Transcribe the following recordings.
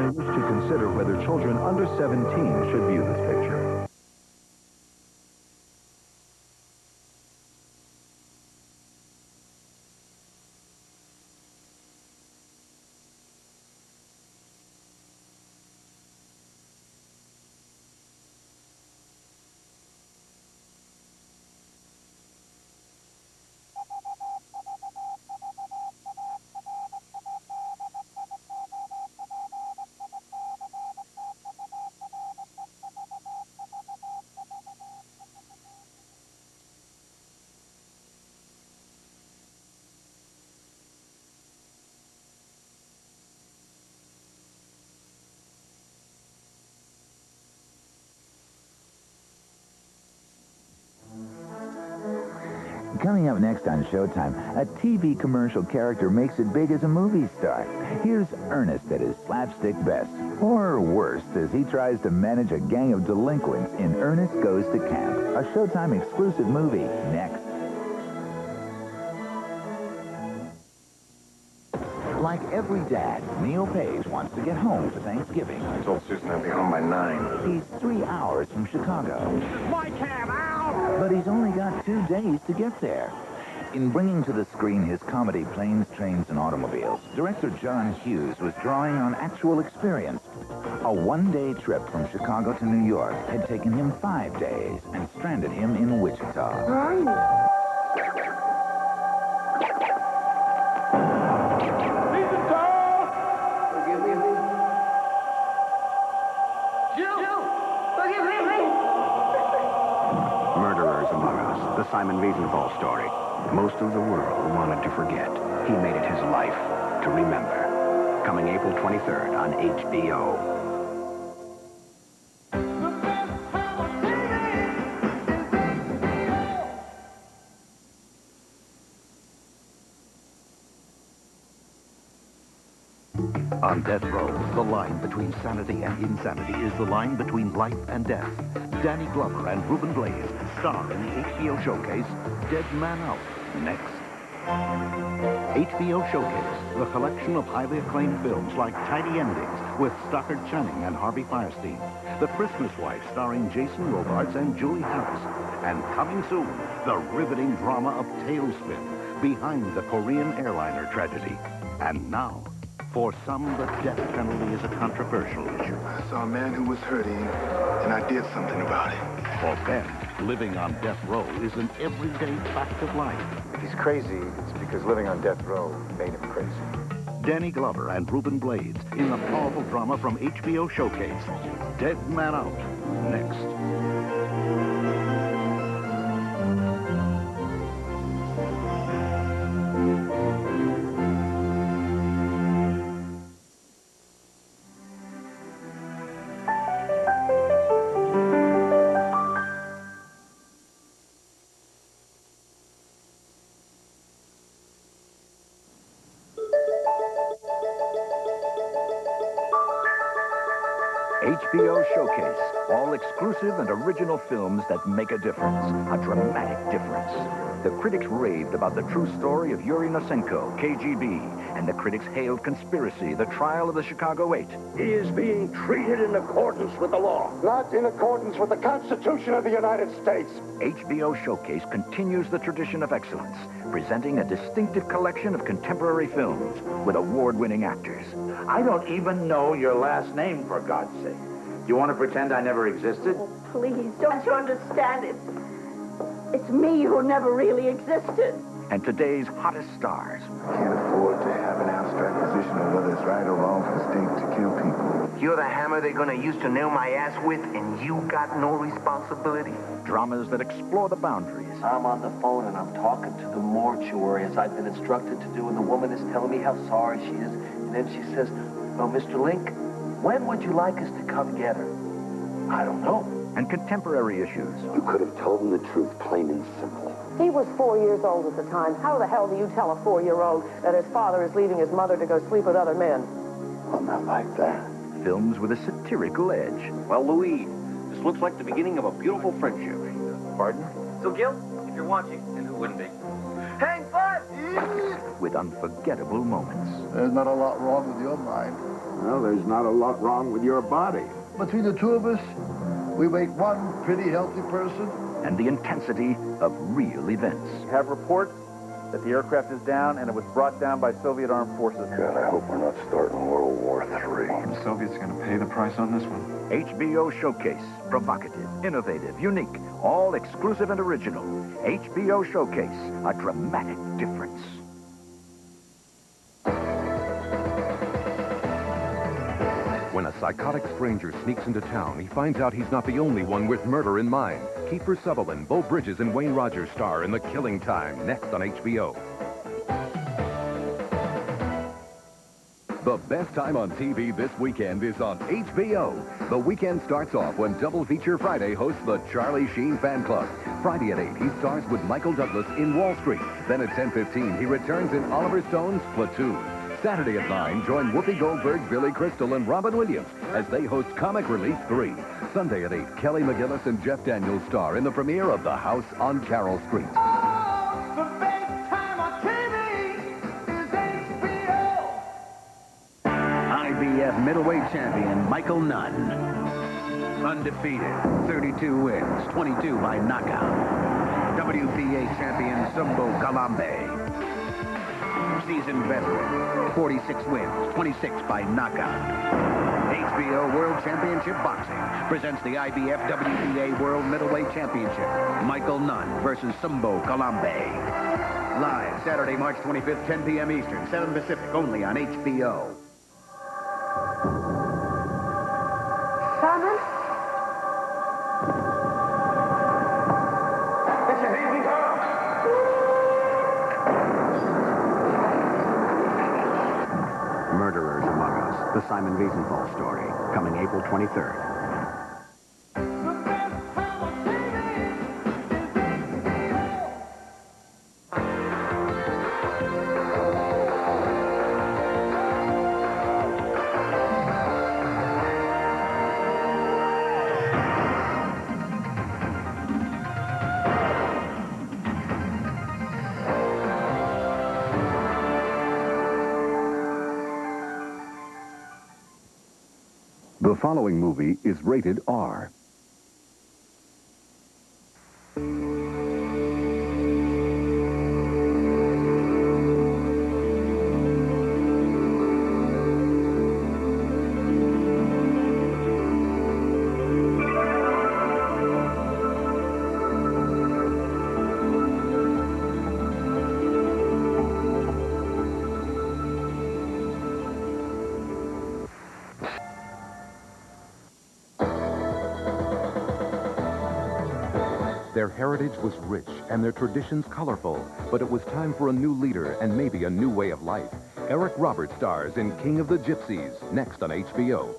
may wish to consider whether children under 17 should view this picture. Coming up next on Showtime, a TV commercial character makes it big as a movie star. Here's Ernest at his slapstick best, or worse, as he tries to manage a gang of delinquents in Ernest Goes to Camp, a Showtime exclusive movie, next. Like every dad, Neil Page wants to get home for Thanksgiving. I told Susan I'd be home by 9. He's 3 hours from Chicago. My cab, out! But he's only got 2 days to get there. In bringing to the screen his comedy Planes, Trains, and Automobiles, director John Hughes was drawing on actual experience. A one-day trip from Chicago to New York had taken him 5 days and stranded him in Wichita. Where are you? The Simon Wiesenthal story. Most of the world wanted to forget. He made it his life to remember. Coming April 23rd on HBO. On death row, the line between sanity and insanity is the line between life and death. Danny Glover and Ruben Blades star in the HBO showcase Dead Man Out, next. HBO Showcase, the collection of highly acclaimed films like Tiny Endings with Stockard Channing and Harvey Fierstein, The Christmas Wife starring Jason Robards and Julie Harris, and coming soon, the riveting drama of Tailspin, behind the Korean airliner tragedy. And now, for some, the death penalty is a controversial issue. I saw a man who was hurting, and I did something about it. For Ben, living on death row is an everyday fact of life. If he's crazy, it's because living on death row made him crazy. Danny Glover and Ruben Blades in the powerful drama from HBO Showcase, Dead Man Out, next. HBO Showcase, all exclusive and original films that make a difference, a dramatic difference. The critics raved about the true story of Yuri Nosenko, KGB, and the critics hailed Conspiracy, the trial of the Chicago 8. He is being treated in accordance with the law. Not in accordance with the Constitution of the United States. HBO Showcase continues the tradition of excellence, presenting a distinctive collection of contemporary films with award-winning actors. I don't even know your last name, for God's sake. Do you want to pretend I never existed? Oh, please, don't you understand? It's me who never really existed. And today's hottest stars. Can't afford to have an abstract position of whether it's right or wrong for the state to kill people. You're the hammer they're gonna use to nail my ass with, and you got no responsibility? Dramas that explore the boundaries. I'm on the phone and I'm talking to the mortuary as I've been instructed to do, and the woman is telling me how sorry she is. And then she says, "Well, Mr. Link, when would you like us to come get her?" I don't know. And contemporary issues. You could have told him the truth, plain and simple. He was 4 years old at the time. How the hell do you tell a 4-year-old that his father is leaving his mother to go sleep with other men? Well, not like that. Films with a satirical edge. Well, Louise, this looks like the beginning of a beautiful friendship. Pardon? So, Gil, if you're watching, and who wouldn't be? Hang five! With unforgettable moments. There's not a lot wrong with your mind. Well, there's not a lot wrong with your body. Between the two of us, we make one pretty healthy person. And the intensity of real events. We have reports that the aircraft is down and it was brought down by Soviet armed forces. God, I hope we're not starting World War III. The Soviets are going to pay the price on this one. HBO Showcase. Provocative, innovative, unique, all exclusive and original. HBO Showcase. A dramatic difference. When a psychotic stranger sneaks into town, he finds out he's not the only one with murder in mind. Kiefer Sutherland, Beau Bridges, and Wayne Rogers star in The Killing Time, next on HBO. The best time on TV this weekend is on HBO. The weekend starts off when Double Feature Friday hosts the Charlie Sheen Fan Club. Friday at 8, he stars with Michael Douglas in Wall Street. Then at 10:15, he returns in Oliver Stone's Platoon. Saturday at 9, join Whoopi Goldberg, Billy Crystal, and Robin Williams as they host Comic Relief 3. Sunday at 8, Kelly McGillis and Jeff Daniels star in the premiere of The House on Carroll Street. IBF middleweight champion Michael Nunn. Undefeated, 32 wins, 22 by knockout. WBA champion Sumbo Kalambe. Seasoned veteran, 46 wins, 26 by knockout. HBO World Championship Boxing presents the IBF WBA World Middleweight Championship. Michael Nunn versus Sumbo Kalambe. Live Saturday, March 25th, 10 p.m. Eastern, 7 Pacific, only on HBO. Simon? Murderers Among Us, the Simon Wiesenthal story, coming April 23rd. The following movie is rated R. Their heritage was rich and their traditions colorful, but it was time for a new leader and maybe a new way of life. Eric Roberts stars in King of the Gypsies, next on HBO.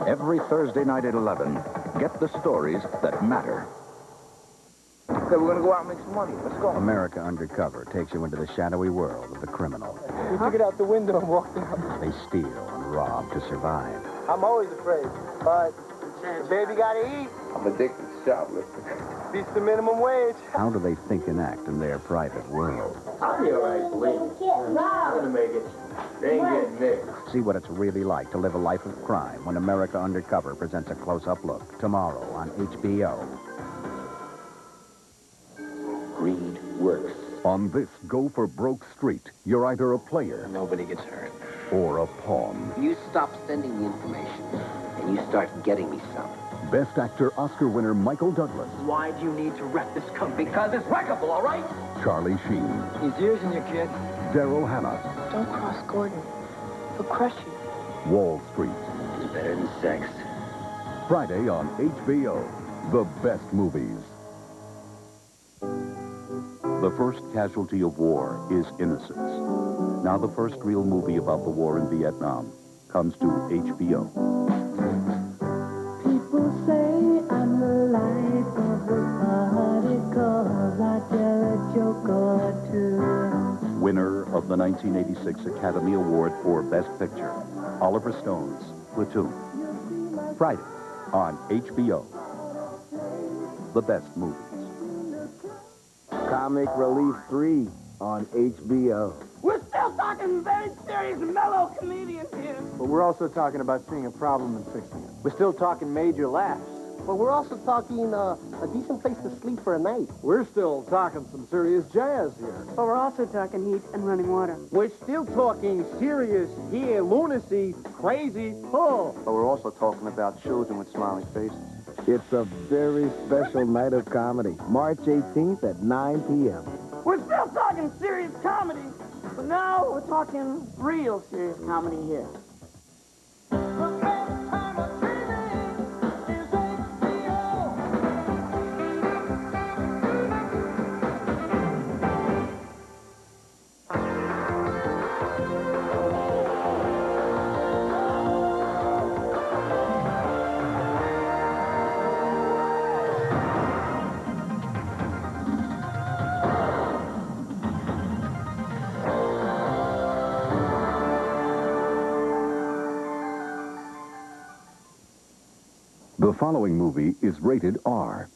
Every Thursday night at 11, get the stories that matter. Okay, we're gonna go out and make some money. Let's go. America Undercover takes you into the shadowy world of the criminal. We took it out the window and walked out. They steal and rob to survive. I'm always afraid, but the baby gotta eat. I'm addicted to shoplifting. Beats the minimum wage. How do they think and act in their private world? I'll be all right, believe me. I'm gonna make it. They ain't getting me. See what it's really like to live a life of crime when America Undercover presents a close-up look tomorrow on HBO. Greed works. On this Go for Broke street, you're either a player Nobody gets hurt. or a pawn. You stop sending the information, and you start getting me some. Best Actor Oscar winner Michael Douglas. Why do you need to wreck this company? Because it's wreckable, all right? Charlie Sheen. He's using you, kid. Daryl Hannah. Don't cross Gordon. He'll crush you. Wall Street. It's better than sex. Friday on HBO. The best movies. The first casualty of war is innocence. Now the first real movie about the war in Vietnam comes to HBO. People say I'm the life of the party 'cause I tell a joke or two. Winner of the 1986 Academy Award for Best Picture, Oliver Stone's Platoon. Friday on HBO. The best movies. Comic Relief 3 on HBO. We're still talking talking very serious, mellow comedians here. But we're also talking about seeing a problem and fixing it. We're still talking major laughs. But we're also talking a decent place to sleep for a night. We're still talking some serious jazz here. But we're also talking heat and running water. We're still talking serious here, lunacy, crazy. Oh. But we're also talking about children with smiling faces. It's a very special night of comedy. March 18th at 9 p.m. We're still talking serious comedy, but now we're talking real serious comedy here. The following movie is rated R.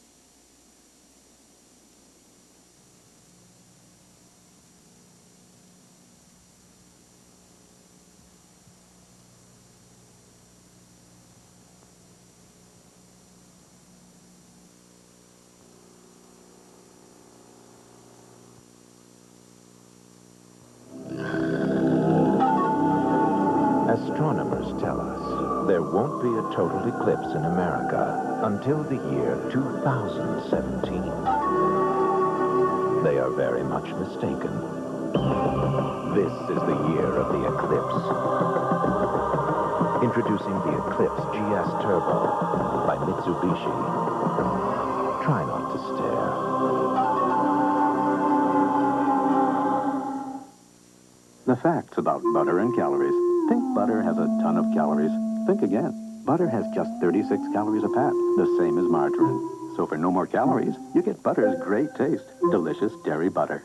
Astronomers tell us there won't be a total eclipse in America until the year 2017. They are very much mistaken. This is the year of the eclipse. Introducing the Eclipse GS Turbo by Mitsubishi. Try not to stare. The facts about butter and calories. Think butter has a ton of calories. Think again. Butter has just 36 calories a pat, the same as margarine. So for no more calories, you get butter's great taste. Delicious dairy butter.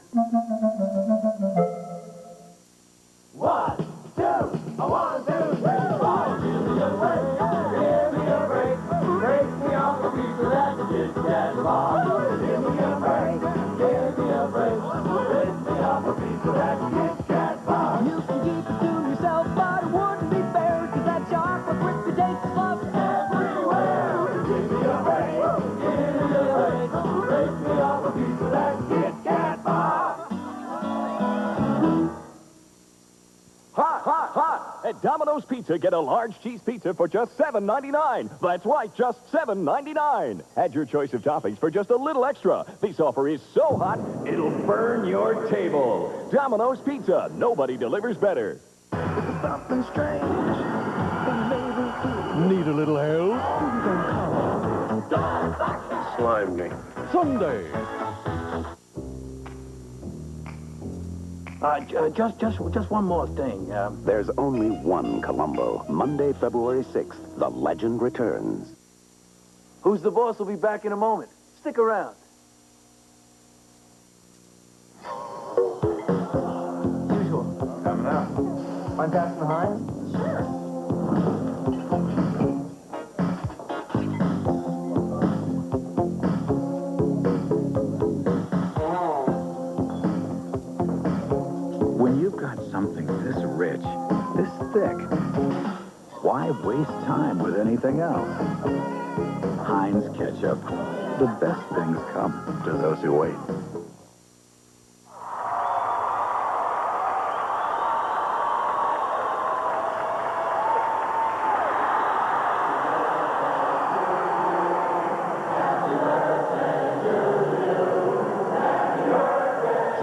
1, 2, 1, 2, 3, 4. Give me a break, give me a break. Break me off a piece of that Kit Kat bar. Give me a break, give me a break. Break me off a piece of that Kit Kat bar. You can keep it to yourself, but it wouldn't be fair, 'cause that chocolate with the dates loves everywhere. Give me a break, give me a break. Break me off a piece of that Kit Kat bar. Hot, hot, hot! At Domino's Pizza, get a large cheese pizza for just $7.99. That's right, just $7.99. Add your choice of toppings for just a little extra. This offer is so hot, it'll burn your table. Domino's Pizza, nobody delivers better. Something strange. Need a little help? Slime me. Sunday. Just one more thing. There's only one Columbo. Monday, February 6th. The legend returns. Who's the boss will be back in a moment. Stick around. Usual. Coming out. Mind passing the Heinz? Sure. When you've got something this rich, this thick, why waste time with anything else? Heinz ketchup. The best things come to those who wait.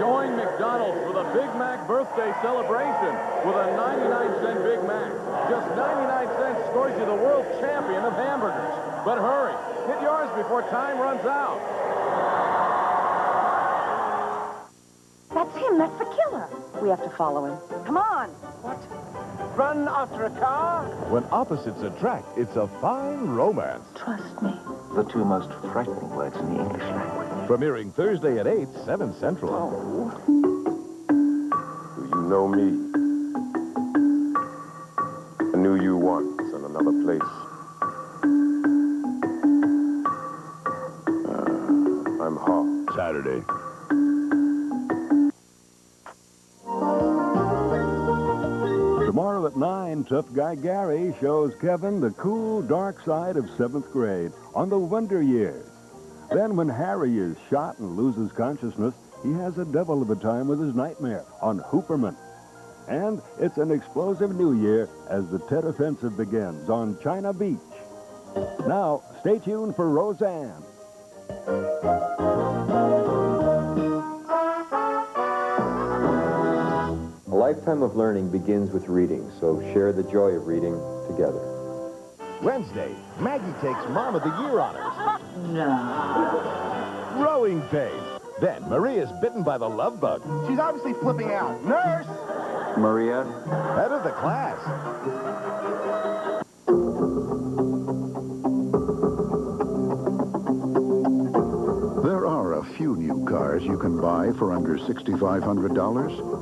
Join McDonald's for the Big Mac birthday celebration with a 99-cent Big Mac. Just 99 cents scores you the world champion of hamburgers. But hurry, get yours before time runs out. That's him. That's the killer. We have to follow him. Come on. What? Run after a car? When opposites attract, it's a fine romance. Trust me. The two most frightening words in the English language. Premiering Thursday at 8, 7 Central. Do you know me? I knew you once in another place. I'm Hawk. Saturday. 9, tough guy Gary shows Kevin the cool, dark side of 7th grade on the Wonder Years. Then when Harry is shot and loses consciousness, he has a devil of a time with his nightmare on Hooperman. And it's an explosive new year as the Tet Offensive begins on China Beach. Now, stay tuned for Roseanne. A lifetime of learning begins with reading, so share the joy of reading together. Wednesday, Maggie takes Mom of the Year honors. No. Growing pains. Then Maria's bitten by the love bug. She's obviously flipping out. Nurse! Maria? Head of the class. There are a few new cars you can buy for under $6,500.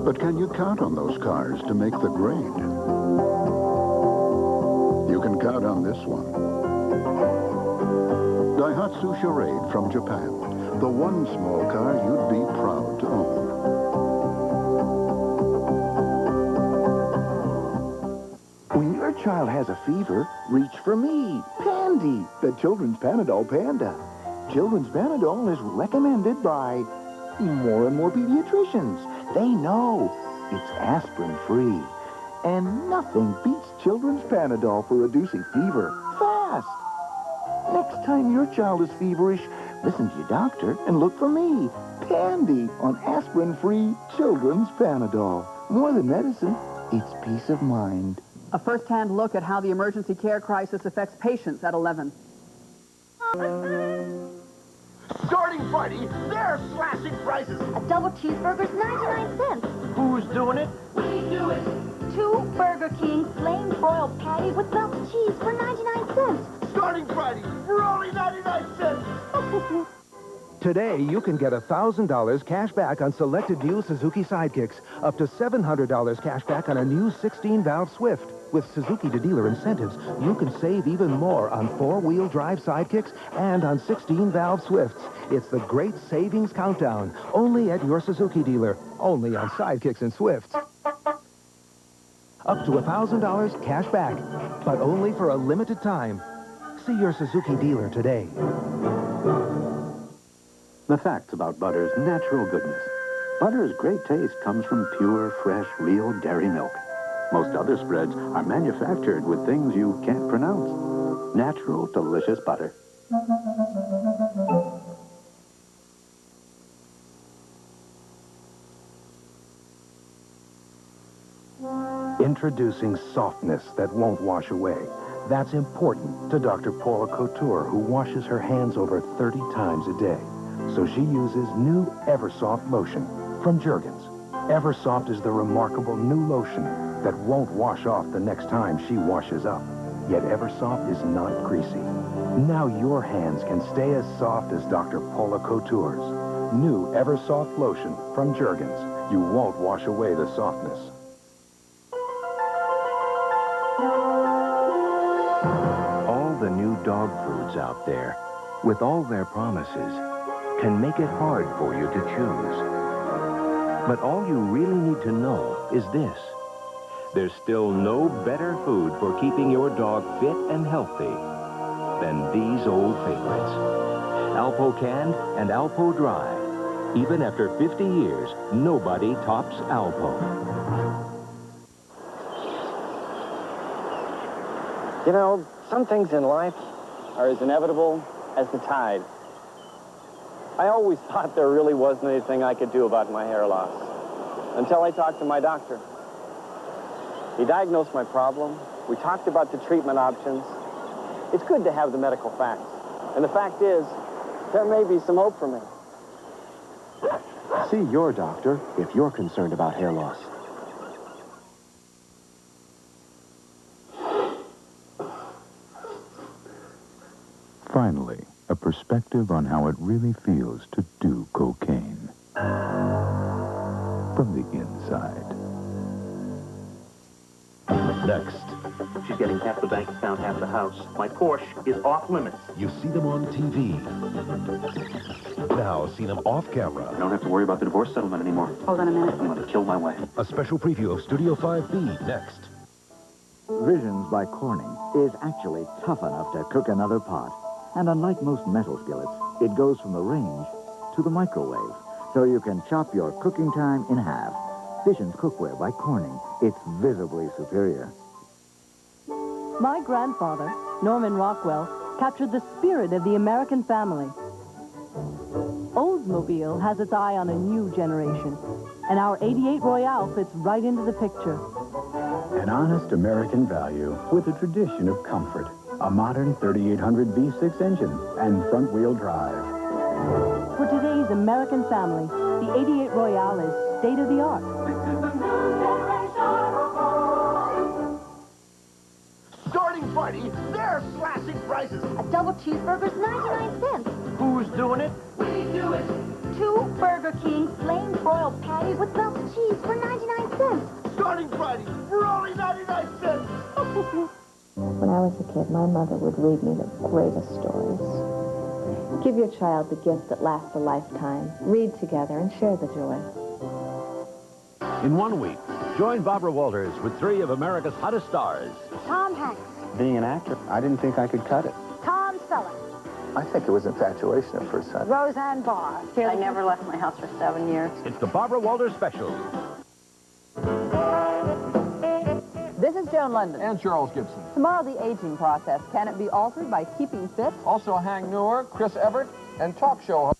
But can you count on those cars to make the grade? You can count on this one. Daihatsu Charade from Japan. The one small car you'd be proud to own. When your child has a fever, reach for me, Pandy, the Children's Panadol Panda. Children's Panadol is recommended by more and more pediatricians. They know it's aspirin-free. And nothing beats Children's Panadol for reducing fever fast. Next time your child is feverish, listen to your doctor and look for me, Pandy, on aspirin-free Children's Panadol. More than medicine, it's peace of mind. A first-hand look at how the emergency care crisis affects patients at 11. Starting Friday, they're slashing prices. A double cheeseburger's 99 cents. Who's doing it? We do it. 2 Burger King flame broiled patties with melted cheese for 99 cents. Starting Friday for only 99 cents. Today, you can get $1,000 cash back on selected new Suzuki Sidekicks, up to $700 cash back on a new 16-valve Swift. With Suzuki to dealer incentives, you can save even more on 4-wheel drive Sidekicks and on 16-valve Swifts. It's the great savings countdown, only at your Suzuki dealer, only on Sidekicks and Swifts. Up to $1,000 cash back, but only for a limited time. See your Suzuki dealer today. The facts about butter's natural goodness. Butter's great taste comes from pure, fresh, real dairy milk. Most other spreads are manufactured with things you can't pronounce. Natural, delicious butter. Introducing softness that won't wash away. That's important to Dr. Paula Couture, who washes her hands over 30 times a day. So she uses new Eversoft lotion from Jergens. Eversoft is the remarkable new lotion that won't wash off the next time she washes up. Yet Eversoft is not greasy. Now your hands can stay as soft as Dr. Paula Couture's. New Eversoft lotion from Jergens. You won't wash away the softness. All the new dog foods out there, with all their promises, can make it hard for you to choose. But all you really need to know is this. There's still no better food for keeping your dog fit and healthy than these old favorites. Alpo Canned and Alpo Dry. Even after 50 years, nobody tops Alpo. You know, some things in life are as inevitable as the tide. I always thought there really wasn't anything I could do about my hair loss, until I talked to my doctor. He diagnosed my problem. We talked about the treatment options. It's good to have the medical facts. And the fact is, there may be some hope for me. See your doctor if you're concerned about hair loss. Finally, a perspective on how it really feels to do cocaine. From the inside. Next, She's getting half the bank account, half the house. My Porsche is off limits. You see them on TV. Now see them off camera. I don't have to worry about the divorce settlement anymore. Hold on a minute. I'm going to kill my wife. A special preview of Studio 5B next. Visions by Corning is actually tough enough to cook another pot. And unlike most metal skillets, it goes from the range to the microwave, so you can chop your cooking time in half. Visions Cookware by Corning. It's visibly superior. My grandfather, Norman Rockwell, captured the spirit of the American family. Oldsmobile has its eye on a new generation, and our 88 Royale fits right into the picture. An honest American value with a tradition of comfort. A modern 3800 V6 engine and front-wheel drive. For today's American family, the 88 Royale is state-of-the-art. Starting Friday, they're slashing prices. A double cheeseburger's 99 cents. Who's doing it? We do it. 2 Burger King flame broiled patties with melted cheese for 99 cents. Starting Friday for only 99 cents. When I was a kid, my mother would read me the greatest stories. Give your child the gift that lasts a lifetime. Read together and share the joy. In 1 week, join Barbara Walters with 3 of America's hottest stars. Tom Hanks. Being an actor, I didn't think I could cut it. Tom Selleck. I think it was infatuation at first sight. Roseanne Barr. I never left my house for 7 years. It's the Barbara Walters Special. This is Joan London. And Charles Gibson. Tomorrow, the aging process. Can it be altered by keeping fit? Also, Hang Noor, Chris Everett, and talk show host